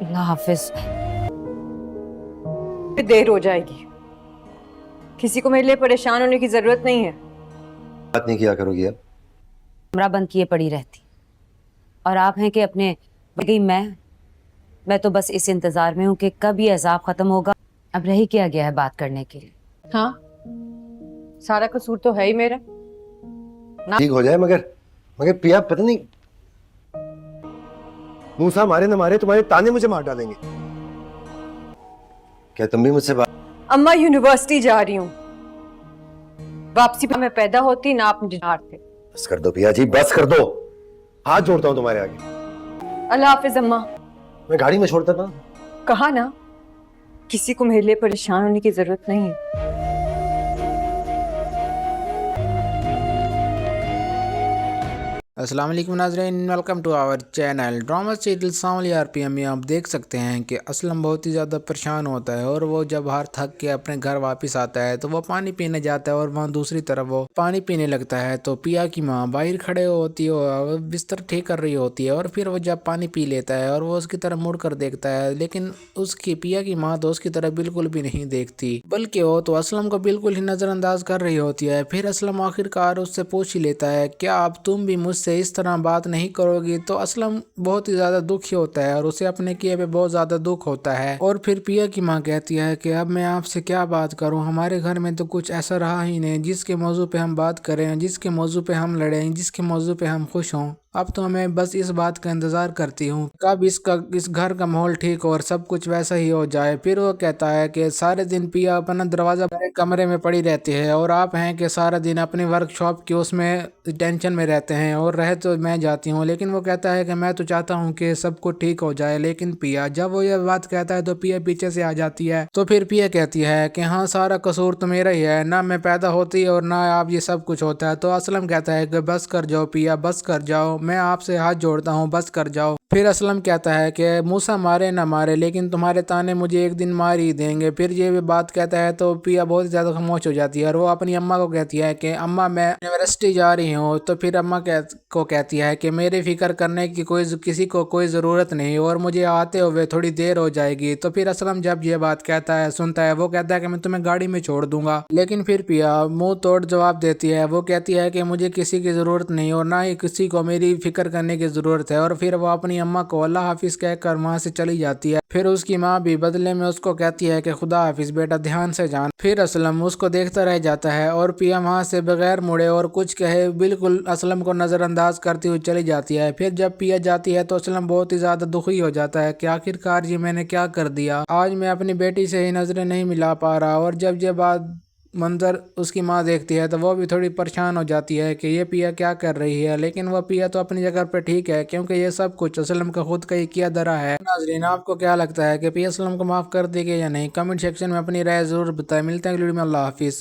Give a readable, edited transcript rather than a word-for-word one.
اللہ حافظ. دیر ہو جائے گی. کسی کو میرے لیے پریشان ہونے کی ضرورت نہیں ہے. بات نہیں کیا کرو گی اب؟ کمرہ بند کیے پڑی رہتی اور آپ ہیں کہ اپنے گئی. میں تو بس اس انتظار میں ہوں کہ کب یہ عذاب ختم ہوگا. اب رہی کیا گیا ہے بات کرنے کے لیے. ہاں سارا قصور تو ہے ہی میرا. ٹھیک ہو جائے مگر پیا پتہ نہیں موسیٰ مارے نہ مارے تمہارے تانے مجھے مار ڈالیں گے. کیا تم بھی مجھ سے اماں یونیورسٹی جا رہی ہوں. واپسی پہ میں پیدا ہوتی نہ آپ مجھے مارتے. بس کر دو پیا جی، بس کر دو. ہاتھ جوڑتا ہوں تمہارے آگے. اللہ حافظ اماں. میں گاڑی میں چھوڑتا تھا. کہا نا کسی کو میرے لیے پریشان ہونے کی ضرورت نہیں ہے. السلام علیکم ناظرین، welcome to our channel drama serial Sanwali R P M میں آپ دیکھ سکتے ہیں کہ اسلم بہت ہی زیادہ پریشان ہوتا ہے اور وہ جب ہار تھک کے اپنے گھر واپس آتا ہے تو وہ پانی پینے جاتا ہے اور وہاں دوسری طرف وہ پانی پینے لگتا ہے تو پیا کی ماں باہر کھڑے ہوتی ہے اور بستر ٹھیک کر رہی ہوتی ہے اور پھر وہ جب پانی پی لیتا ہے اور وہ اس کی طرف مڑ کر دیکھتا ہے لیکن اس کی پیا کی ماں تو اس کی طرف بالکل بھی نہیں دیکھتی بلکہ وہ تو اسلم کو بالکل ہی نظر انداز کر رہی ہوتی ہے. پھر اسلم آخر کار اس سے پوچھ ہی لیتا ہے کیا اب تم بھی مجھ سے اس طرح بات نہیں کرو گی. تو اسلم بہت ہی زیادہ دکھی ہوتا ہے اور اسے اپنے کیے پہ بہت زیادہ دکھ ہوتا ہے. اور پھر پیا کی ماں کہتی ہے کہ اب میں آپ سے کیا بات کروں، ہمارے گھر میں تو کچھ ایسا رہا ہی نہیں جس کے موضوع پہ ہم بات کریں، جس کے موضوع پہ ہم لڑیں، جس کے موضوع پہ ہم خوش ہوں. اب تو میں بس اس بات کا انتظار کرتی ہوں کب اس گھر کا ماحول ٹھیک ہو اور سب کچھ ویسا ہی ہو جائے. پھر وہ کہتا ہے کہ سارے دن پیا اپنا دروازہ کمرے میں پڑی رہتی ہے اور آپ ہیں کہ سارا دن اپنی ورک شاپ کی اس میں ٹینشن میں رہتے ہیں اور رہ تو میں جاتی ہوں. لیکن وہ کہتا ہے کہ میں تو چاہتا ہوں کہ سب کچھ ٹھیک ہو جائے. لیکن پیا جب وہ یہ بات کہتا ہے تو پیا پیچھے سے آ جاتی ہے. تو پھر پیا کہتی ہے کہ ہاں سارا قصور تو میرا ہی ہے، نہ میں پیدا ہوتی اور نہ آپ یہ سب کچھ ہوتا ہے. تو اسلم کہتا ہے کہ بس کر جاؤ پیا، بس کر جاؤ، میں آپ سے ہاتھ جوڑتا ہوں، بس کر جاؤ. پھر اسلم کہتا ہے کہ موسیٰ مارے نہ مارے لیکن تمہارے تانے مجھے ایک دن مار ہی دیں گے. پھر یہ بات کہتا ہے تو پیا بہت زیادہ خاموش ہو جاتی ہے اور وہ اپنی اماں کو کہتی ہے کہ اماں میں یونیورسٹی جا رہی ہوں. تو پھر اماں کو کہتی ہے کہ میری فکر کرنے کی کسی کو کوئی ضرورت نہیں اور مجھے آتے ہوئے تھوڑی دیر ہو جائے گی. تو پھر اسلم جب یہ بات کہتا ہے سنتا ہے وہ کہتا ہے کہ میں تمہیں گاڑی میں چھوڑ دوں گا. لیکن پھر پیا منہ توڑ جواب دیتی ہے. وہ کہتی ہے کہ مجھے کسی کی ضرورت نہیں اور نہ ہی کسی کو میری فکر کرنے کی ضرورت ہے. اور پھر وہ اپنی اماں کو اللہ حافظ کہہ کر وہاں سے چلی جاتی ہے. پھر اس کی ماں بھی بدلے میں اس کو کہتی ہے کہ خدا حافظ بیٹا، دھیان سے جان. پھر اسلم اس کو دیکھتا رہ جاتا ہے اور پیا وہاں سے بغیر مڑے اور کچھ کہے بالکل اسلم کو نظر انداز کرتی ہوئی چلی جاتی ہے. پھر جب پیا جاتی ہے تو اسلم بہت ہی زیادہ دکھی ہو جاتا ہے کہ آخر کار یہ میں نے کیا کر دیا، آج میں اپنی بیٹی سے ہی نظریں نہیں ملا پا رہا. اور جب یہ بات منظر اس کی ماں دیکھتی ہے تو وہ بھی تھوڑی پریشان ہو جاتی ہے کہ یہ پیا کیا کر رہی ہے. لیکن وہ پیا تو اپنی جگہ پہ ٹھیک ہے کیونکہ یہ سب کچھ اسلم کا خود کا ہی کیا دھرا ہے. ناظرین آپ کو کیا لگتا ہے کہ پیا اسلم کو معاف کر دے گی یا نہیں؟ کمنٹ سیکشن میں اپنی رائے ضرور بتائیں. ملتے ہیں اگلی ویڈیو میں. اللہ حافظ.